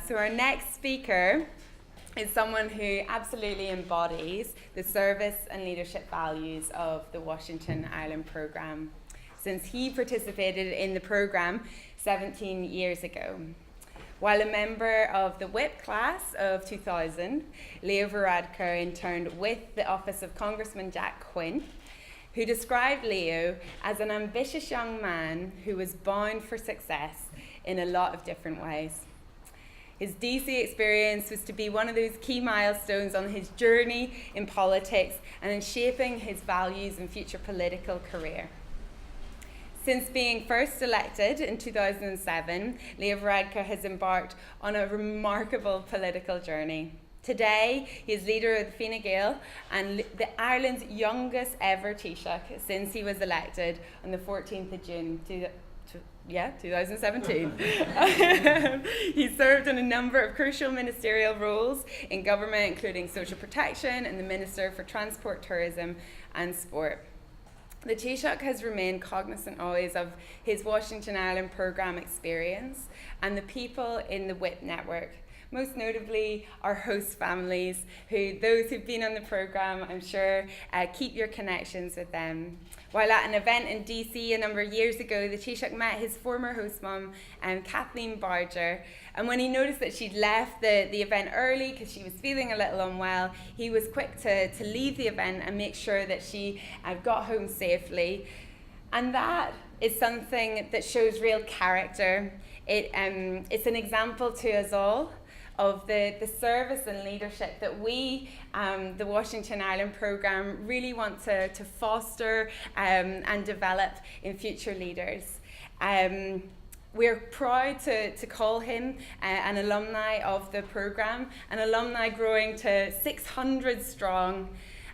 So our next speaker is someone who absolutely embodies the service and leadership values of the Washington Ireland programme, since he participated in the programme 17 years ago. While a member of the WHIP class of 2000, Leo Varadkar interned with the office of Congressman Jack Quinn, who described Leo as an ambitious young man who was bound for success in a lot of different ways. His DC experience was to be one of those key milestones on his journey in politics and in shaping his values and future political career. Since being first elected in 2007, Leo Varadkar has embarked on a remarkable political journey. Today, he is leader of the Fine Gael and Ireland's youngest ever Taoiseach since he was elected on the 14th of June 2017. He served in a number of crucial ministerial roles in government, including social protection and the Minister for Transport, Tourism and Sport. The Taoiseach has remained cognizant always of his Washington Ireland programme experience and the people in the WHIP network, most notably our host families, who those who've been on the programme, I'm sure, keep your connections with them. While at an event in DC a number of years ago, the Taoiseach met his former host mum, Kathleen Barger, and when he noticed that she'd left the event early because she was feeling a little unwell, he was quick to leave the event and make sure that she got home safely. And that is something that shows real character. It's an example to us all of the service and leadership that we, the Washington Ireland programme, really want to foster and develop in future leaders. We're proud to call him an alumni of the programme, an alumni growing to 600 strong.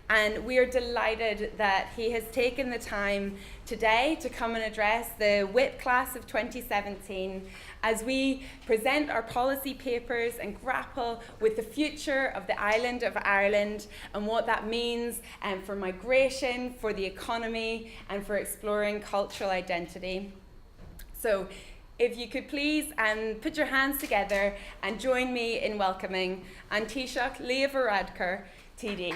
And we are delighted that he has taken the time today to come and address the WHIP class of 2017 as we present our policy papers and grapple with the future of the island of Ireland and what that means for migration, for the economy, and for exploring cultural identity. So if you could please put your hands together and join me in welcoming Taoiseach Leo Varadkar, TD.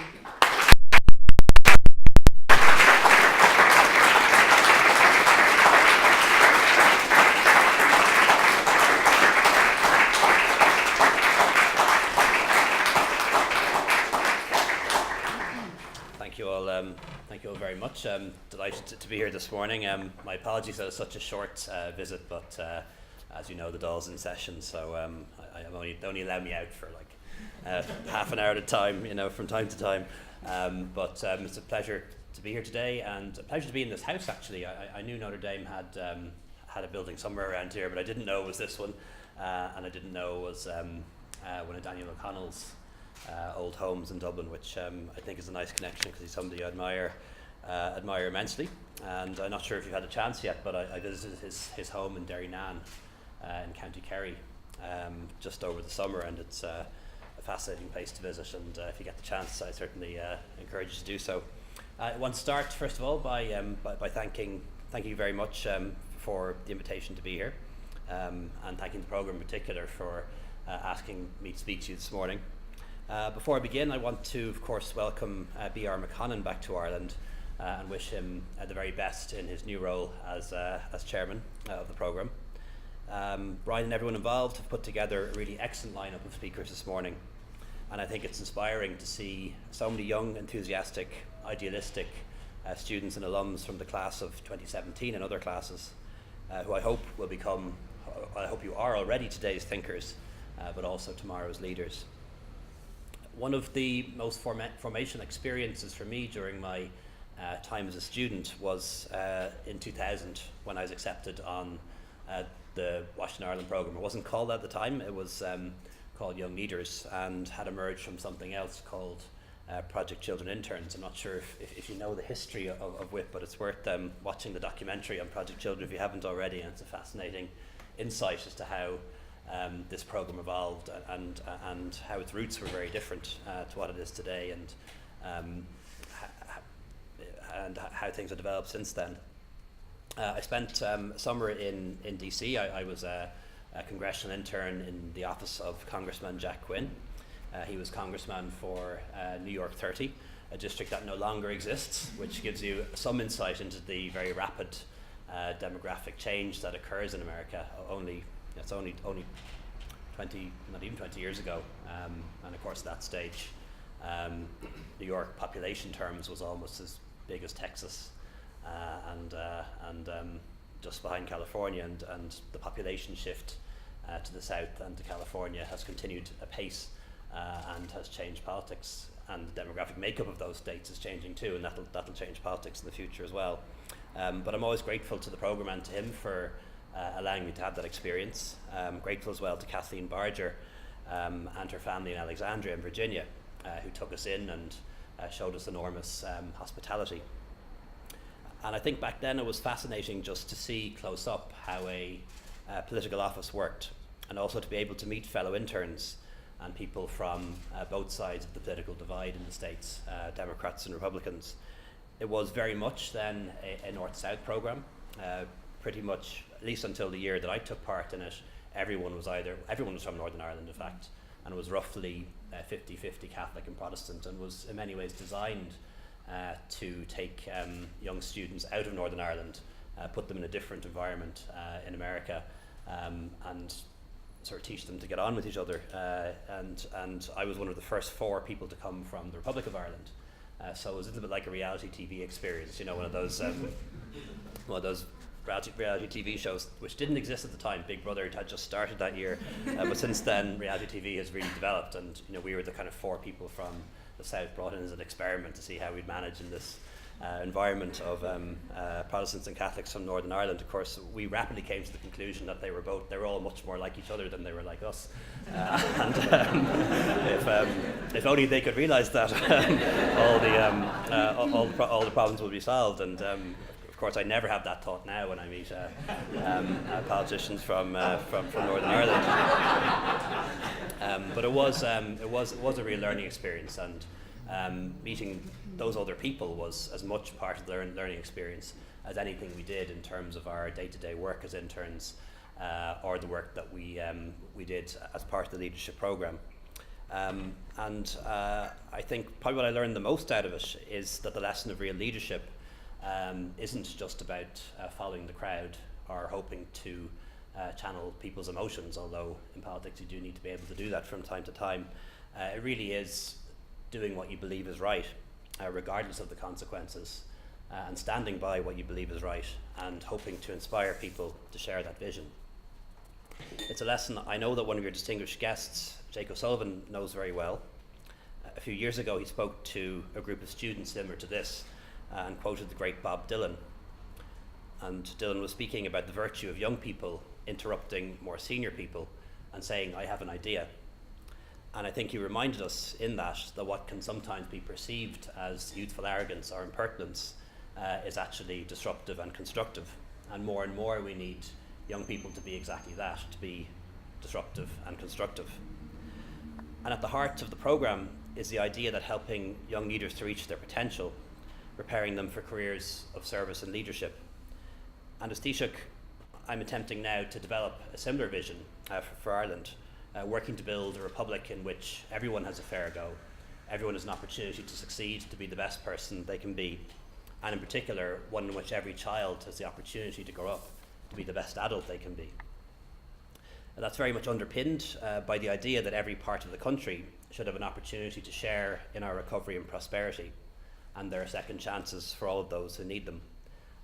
Thank you all very much. Delighted to be here this morning. My apologies that it's such a short visit, but as you know, the Dáil's in session, so they only allow me out for like half an hour at a time, from time to time. But it's a pleasure to be here today, and a pleasure to be in this house. Actually, I knew Notre Dame had a building somewhere around here, but I didn't know it was this one, and I didn't know it was one of Daniel O'Connell's old homes in Dublin, which I think is a nice connection because he's somebody I admire immensely. And I'm not sure if you've had a chance yet, but I visited his home in Derrynan in County Kerry just over the summer, and it's a fascinating place to visit, and if you get the chance, I certainly encourage you to do so. I want to start first of all by thanking you very much for the invitation to be here, and thanking the programme in particular for asking me to speak to you this morning. Before I begin, I want to, of course, welcome B.R. McConnon back to Ireland and wish him the very best in his new role as chairman of the programme. Brian and everyone involved have put together a really excellent lineup of speakers this morning, and I think it's inspiring to see so many young, enthusiastic, idealistic students and alums from the class of 2017 and other classes who I hope will become, I hope you are already today's thinkers, but also tomorrow's leaders. One of the most formational experiences for me during my time as a student was in 2000 when I was accepted on the Washington Ireland programme. It wasn't called at the time, it was called Young Leaders, and had emerged from something else called Project Children Interns. I'm not sure if you know the history of WHIP, but it's worth watching the documentary on Project Children if you haven't already, and it's a fascinating insight as to how this programme evolved and how its roots were very different to what it is today, and how things have developed since then. I spent summer in DC. I was a congressional intern in the office of Congressman Jack Quinn. He was congressman for New York 30, a district that no longer exists, which gives you some insight into the very rapid demographic change that occurs in America. It's only 20, not even 20 years ago, and of course at that stage, New York population terms was almost as big as Texas, and just behind California, and the population shift to the south and to California has continued apace and has changed politics, and the demographic makeup of those states is changing too, and that'll change politics in the future as well. But I'm always grateful to the programme and to him for allowing me to have that experience. Grateful as well to Kathleen Barger and her family in Alexandria in Virginia, who took us in and showed us enormous hospitality. And I think back then it was fascinating just to see close up how a political office worked, and also to be able to meet fellow interns and people from both sides of the political divide in the States, Democrats and Republicans. It was very much then a North-South programme. Pretty much, at least until the year that I took part in it, everyone was from Northern Ireland in fact, and it was roughly 50-50 Catholic and Protestant, and was in many ways designed to take young students out of Northern Ireland, put them in a different environment in America, and sort of teach them to get on with each other. And I was one of the first 4 people to come from the Republic of Ireland, so it was a little bit like a reality TV experience, one of those reality TV shows which didn't exist at the time. Big Brother had just started that year, but since then reality TV has really developed, and we were the kind of 4 people from the south brought in as an experiment to see how we'd manage in this environment of Protestants and Catholics from Northern Ireland. Of course, we rapidly came to the conclusion that they were all much more like each other than they were like us, and if only they could realise that, all the problems would be solved. And of course, I never have that thought now when I meet politicians from Northern Ireland. But it was a real learning experience, and meeting those other people was as much part of the learning experience as anything we did in terms of our day-to-day work as interns, or the work that we did as part of the leadership programme. And I think probably what I learned the most out of it is that the lesson of real leadership isn't just about following the crowd or hoping to channel people's emotions, although in politics you do need to be able to do that from time to time. It really is doing what you believe is right, regardless of the consequences, and standing by what you believe is right, and hoping to inspire people to share that vision. It's a lesson I know that one of your distinguished guests, Jake O'Sullivan, knows very well. A few years ago he spoke to a group of students similar to this, and quoted the great Bob Dylan. And Dylan was speaking about the virtue of young people interrupting more senior people and saying, "I have an idea." And I think he reminded us in that what can sometimes be perceived as youthful arrogance or impertinence is actually disruptive and constructive. And more we need young people to be exactly that, to be disruptive and constructive. And at the heart of the programme is the idea that helping young leaders to reach their potential, preparing them for careers of service and leadership. And as Taoiseach, I'm attempting now to develop a similar vision for Ireland, working to build a republic in which everyone has a fair go, everyone has an opportunity to succeed, to be the best person they can be, and in particular, one in which every child has the opportunity to grow up to be the best adult they can be. And that's very much underpinned by the idea that every part of the country should have an opportunity to share in our recovery and prosperity, and there are second chances for all of those who need them.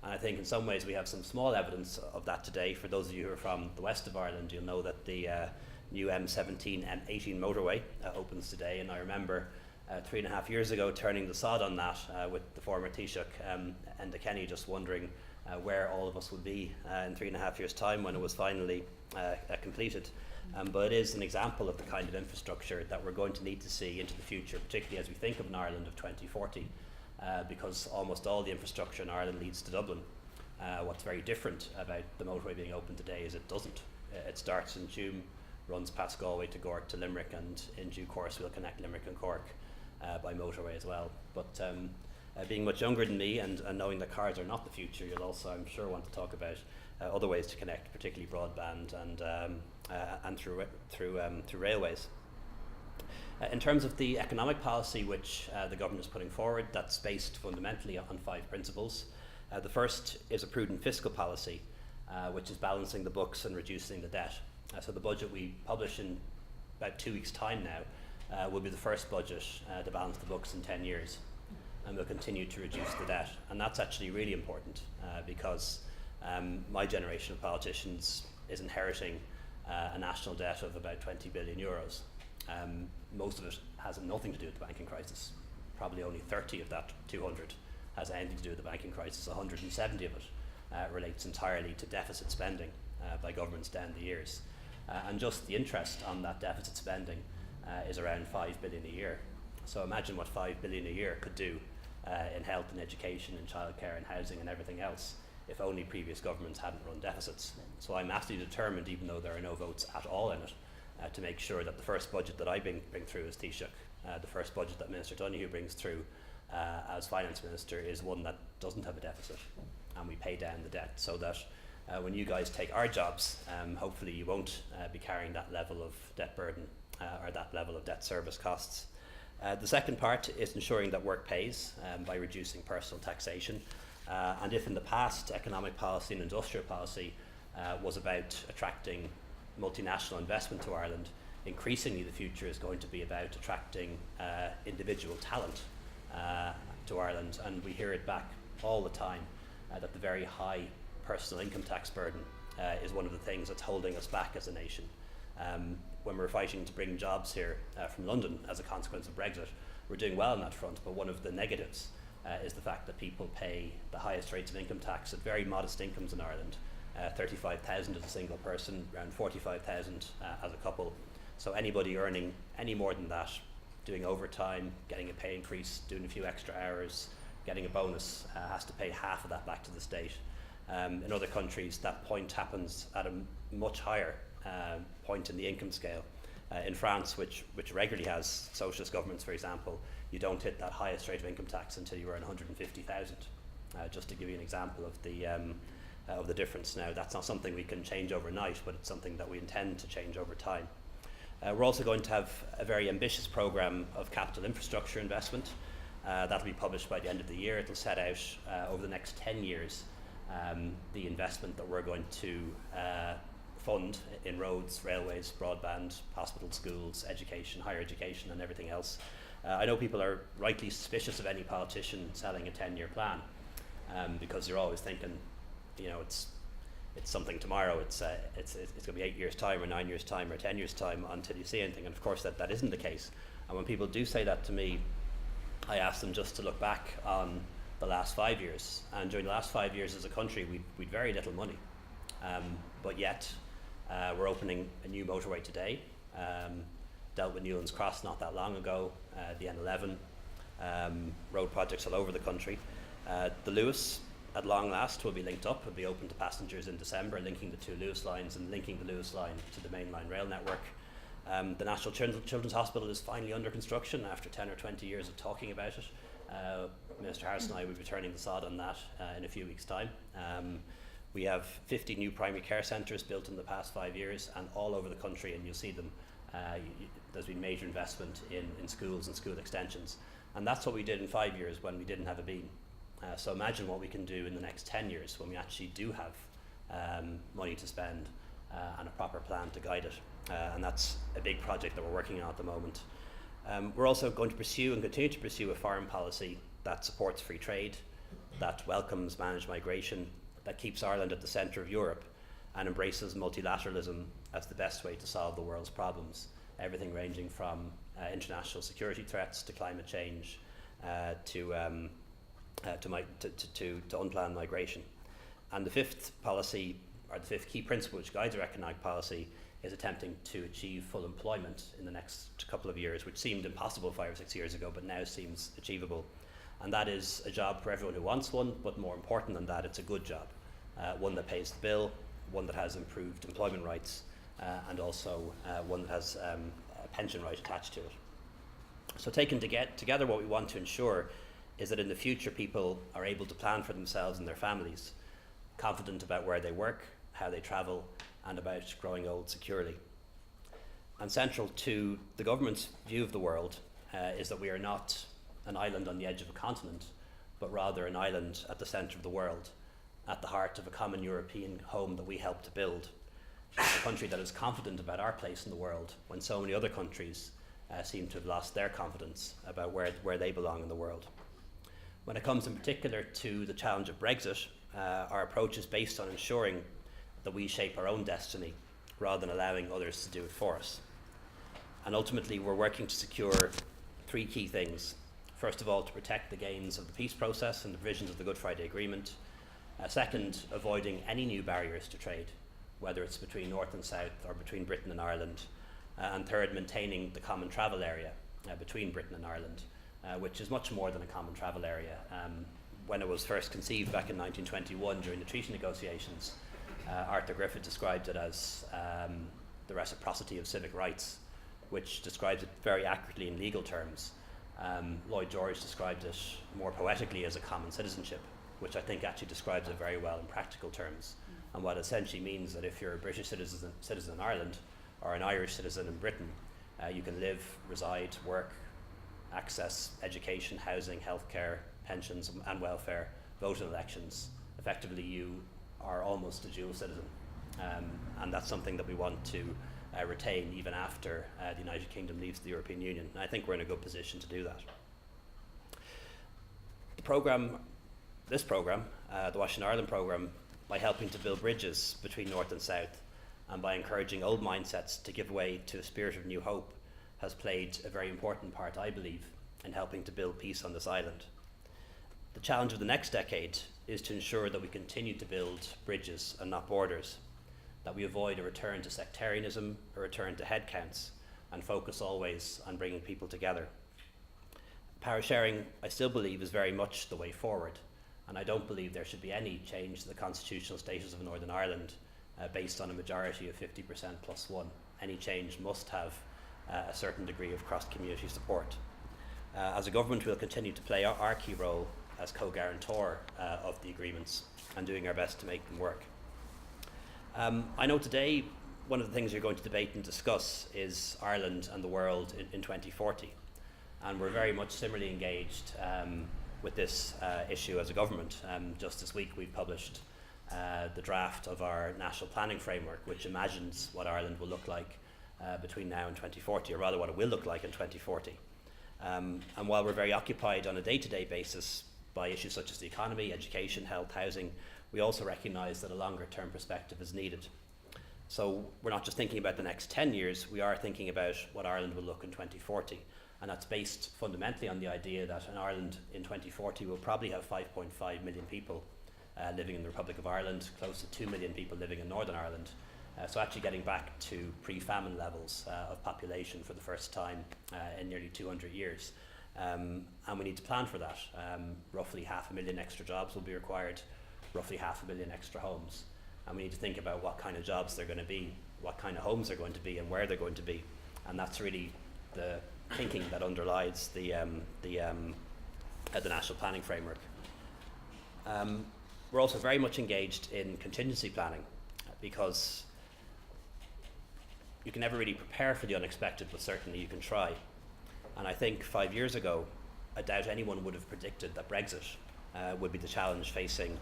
And I think in some ways we have some small evidence of that today. For those of you who are from the west of Ireland, you'll know that the new M17, M18 motorway opens today, and I remember 3.5 years ago turning the sod on that with the former Taoiseach Enda Kenny, just wondering where all of us would be in 3.5 years' time when it was finally completed. But it is an example of the kind of infrastructure that we're going to need to see into the future, particularly as we think of an Ireland of 2040, because almost all the infrastructure in Ireland leads to Dublin. What's very different about the motorway being open today is it doesn't. It starts in Tuam, runs past Galway to Cork to Limerick, and in due course we'll connect Limerick and Cork by motorway as well. But being much younger than me and knowing that cars are not the future, you'll also, I'm sure, want to talk about other ways to connect, particularly broadband and through railways. In terms of the economic policy which the government is putting forward, that's based fundamentally on 5 principles. The first is a prudent fiscal policy, which is balancing the books and reducing the debt. So the budget we publish in about 2 weeks' time now will be the first budget to balance the books in 10 years. And we'll continue to reduce the debt. And that's actually really important because my generation of politicians is inheriting a national debt of about 20 billion euros. Most of it has nothing to do with the banking crisis. Probably only 30 of that 200 has anything to do with the banking crisis. 170 of it relates entirely to deficit spending by governments down the years. And just the interest on that deficit spending is around 5 billion a year. So imagine what 5 billion a year could do in health and education and childcare and housing and everything else if only previous governments hadn't run deficits. So I'm absolutely determined, even though there are no votes at all in it, to make sure that the first budget that I bring through as Taoiseach, the first budget that Minister Donoghue brings through as Finance Minister, is one that doesn't have a deficit, and we pay down the debt so that when you guys take our jobs, hopefully you won't be carrying that level of debt burden or that level of debt service costs. The second part is ensuring that work pays by reducing personal taxation. And if in the past economic policy and industrial policy was about attracting multinational investment to Ireland, increasingly the future is going to be about attracting individual talent to Ireland. And we hear it back all the time that the very high personal income tax burden is one of the things that's holding us back as a nation. When we're fighting to bring jobs here from London as a consequence of Brexit, we're doing well on that front, but one of the negatives is the fact that people pay the highest rates of income tax at very modest incomes in Ireland. 35,000 as a single person, around 45,000 as a couple. So anybody earning any more than that, doing overtime, getting a pay increase, doing a few extra hours, getting a bonus, has to pay half of that back to the state. In other countries, that point happens at a much higher point in the income scale. In France, which regularly has socialist governments, for example, you don't hit that highest rate of income tax until you earn 150,000. Just to give you an example of the difference. Now, that's not something we can change overnight, but it's something that we intend to change over time. We're also going to have a very ambitious programme of capital infrastructure investment. That'll be published by the end of the year. It'll set out over the next 10 years the investment that we're going to fund in roads, railways, broadband, hospitals, schools, education, higher education and everything else. I know people are rightly suspicious of any politician selling a 10-year plan because you're always thinking, you know, it's something tomorrow, it's going to be 8 years' time or 9 years' time or 10 years' time until you see anything. And of course that isn't the case. And when people do say that to me, I ask them just to look back on the last 5 years. And during the last 5 years as a country, we'd very little money. But yet we're opening a new motorway today. Dealt with Newlands Cross not that long ago, the N11, road projects all over the country. The Lewis, at long last, will be linked up. Will be open to passengers in December, linking the 2 Lewis lines and linking the Lewis line to the mainline rail network. The National Children's Hospital is finally under construction after 10 or 20 years of talking about it. Minister Harrison and I will be turning the sod on that in a few weeks' time. We have 50 new primary care centres built in the past 5 years and all over the country, and you'll see them. There's been major investment in schools and school extensions. And that's what we did in 5 years when we didn't have a beam. So imagine what we can do in the next 10 years when we actually do have money to spend and a proper plan to guide it. And that's a big project that we're working on at the moment. We're also going to pursue and continue to pursue a foreign policy that supports free trade, that welcomes managed migration, that keeps Ireland at the centre of Europe and embraces multilateralism as the best way to solve the world's problems. Everything ranging from international security threats to climate change to unplanned migration. And the fifth policy, or the fifth key principle which guides our economic policy, is attempting to achieve full employment in the next couple of years, which seemed impossible 5 or 6 years ago, but now seems achievable. And that is a job for everyone who wants one, but more important than that, it's a good job. One that pays the bill, one that has improved employment rights, and also one that has a pension right attached to it. So taken together, what we want to ensure is that in the future people are able to plan for themselves and their families, confident about where they work, how they travel, and about growing old securely. And central to the government's view of the world is that we are not an island on the edge of a continent, but rather an island at the centre of the world, at the heart of a common European home that we help to build. A country that is confident about our place in the world when so many other countries seem to have lost their confidence about where they belong in the world. When it comes in particular to the challenge of Brexit, our approach is based on ensuring that we shape our own destiny rather than allowing others to do it for us. And ultimately, we're working to secure three key things. First of all, to protect the gains of the peace process and the provisions of the Good Friday Agreement. Second, avoiding any new barriers to trade, whether it's between North and South or between Britain and Ireland. And third, maintaining the common travel area between Britain and Ireland, which is much more than a common travel area. When it was first conceived back in 1921 during the treaty negotiations, Arthur Griffith described it as the reciprocity of civic rights, which describes it very accurately in legal terms. Lloyd George described it more poetically as a common citizenship, which I think actually describes it very well in practical terms. And what essentially means that if you're a British citizen in Ireland or an Irish citizen in Britain, you can live, reside, work, access education, housing, healthcare, pensions and welfare, vote in elections. Effectively, you are almost a dual citizen. And that's something that we want to retain even after the United Kingdom leaves the European Union. And I think we're in a good position to do that. This programme, the Washington Ireland programme, by helping to build bridges between North and South and by encouraging old mindsets to give way to a spirit of new hope, has played a very important part, I believe, in helping to build peace on this island. The challenge of the next decade is to ensure that we continue to build bridges and not borders, that we avoid a return to sectarianism, a return to headcounts, and focus always on bringing people together. Power sharing, I still believe, is very much the way forward, and I don't believe there should be any change to the constitutional status of Northern Ireland based on a majority of 50% plus one. Any change must have a certain degree of cross-community support. As a government, we'll continue to play our key role as co-guarantor of the agreements and doing our best to make them work. I know today one of the things you're going to debate and discuss is Ireland and the world in 2040, and we're very much similarly engaged with this issue as a government. Just this week we've published the draft of our national planning framework, which imagines what Ireland will look like between now and 2040, or rather what it will look like in 2040. And while we're very occupied on a day-to-day basis by issues such as the economy, education, health, housing, we also recognise that a longer-term perspective is needed. So we're not just thinking about the next 10 years, we are thinking about what Ireland will look in 2040. And that's based fundamentally on the idea that in Ireland in 2040 we'll probably have 5.5 million people living in the Republic of Ireland, close to 2 million people living in Northern Ireland. So actually getting back to pre-famine levels of population for the first time in nearly 200 years. And we need to plan for that. Roughly 500,000 extra jobs will be required, roughly 500,000 extra homes. And we need to think about what kind of jobs they're going to be, what kind of homes they're going to be, and where they're going to be. And that's really the thinking that underlies the national planning framework. We're also very much engaged in contingency planning because you can never really prepare for the unexpected, but certainly you can try. And I think 5 years ago, I doubt anyone would have predicted that Brexit would be the challenge facing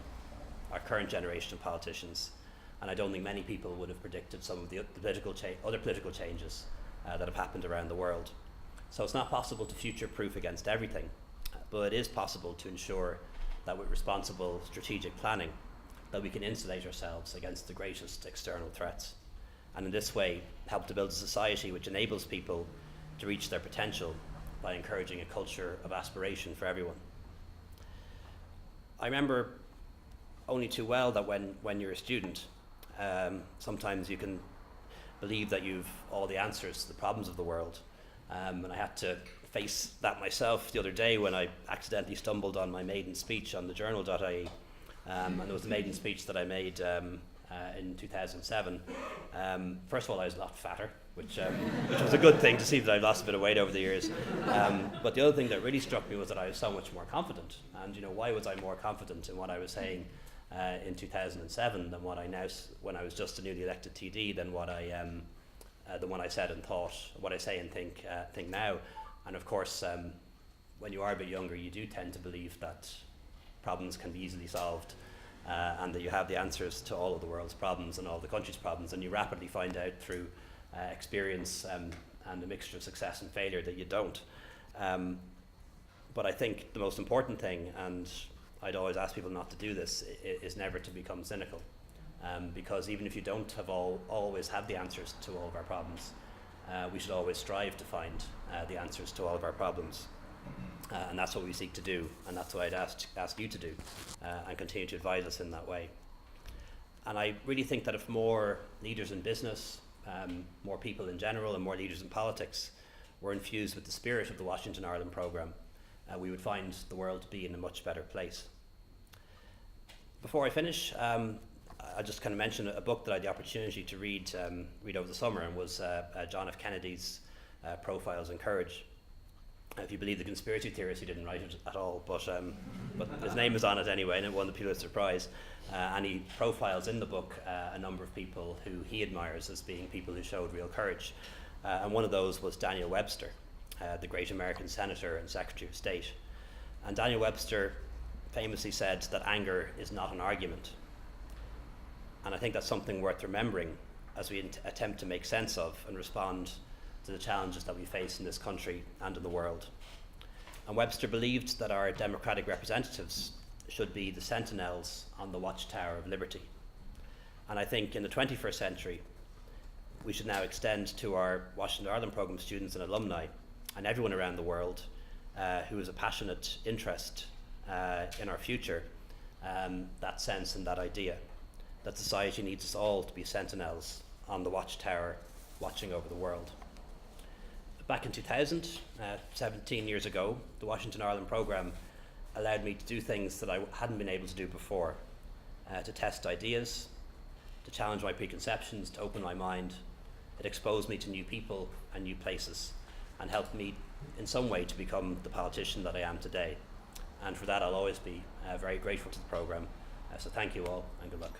our current generation of politicians. And I don't think many people would have predicted some of the other political changes that have happened around the world. So it's not possible to future-proof against everything, but it is possible to ensure that with responsible strategic planning, that we can insulate ourselves against the greatest external threats. And in this way, help to build a society which enables people to reach their potential by encouraging a culture of aspiration for everyone. I remember only too well that when you're a student, sometimes you can believe that you've all the answers to the problems of the world. And I had to face that myself the other day when I accidentally stumbled on my maiden speech on the journal.ie. And it was the maiden speech that I made in 2007. First of all, I was a lot fatter, which was a good thing to see that I've lost a bit of weight over the years. But the other thing that really struck me was that I was so much more confident. And why was I more confident in what I was saying in 2007 than what I now, when I was just a newly elected TD, than what I said and thought, what I say and think now. And of course, when you are a bit younger, you do tend to believe that problems can be easily solved, and that you have the answers to all of the world's problems and all the country's problems, and you rapidly find out through experience and a mixture of success and failure that you don't. But I think the most important thing, and I'd always ask people not to do this, is never to become cynical. Because even if you don't always have the answers to all of our problems, we should always strive to find the answers to all of our problems. And that's what we seek to do, and that's what I'd ask you to do, and continue to advise us in that way. And I really think that if more leaders in business, more people in general, and more leaders in politics were infused with the spirit of the Washington Ireland programme, we would find the world to be in a much better place. Before I finish, I'll just kind of mention a book that I had the opportunity to read over the summer, and was John F. Kennedy's Profiles in Courage. If you believe the conspiracy theorists, he didn't write it at all, but his name is on it anyway, and it won the Pulitzer Prize. And he profiles in the book a number of people who he admires as being people who showed real courage. And one of those was Daniel Webster, the great American senator and Secretary of State. And Daniel Webster famously said that anger is not an argument. And I think that's something worth remembering as we attempt to make sense of and respond to the challenges that we face in this country and in the world. And Webster believed that our democratic representatives should be the sentinels on the watchtower of liberty. And I think in the 21st century, we should now extend to our Washington Ireland Programme students and alumni, and everyone around the world who has a passionate interest in our future, that sense and that idea that society needs us all to be sentinels on the watchtower watching over the world. Back in 2000, 17 years ago, the Washington Ireland programme allowed me to do things that I hadn't been able to do before, to test ideas, to challenge my preconceptions, to open my mind. It exposed me to new people and new places, and helped me in some way to become the politician that I am today. And for that, I'll always be very grateful to the programme. So thank you all, and good luck.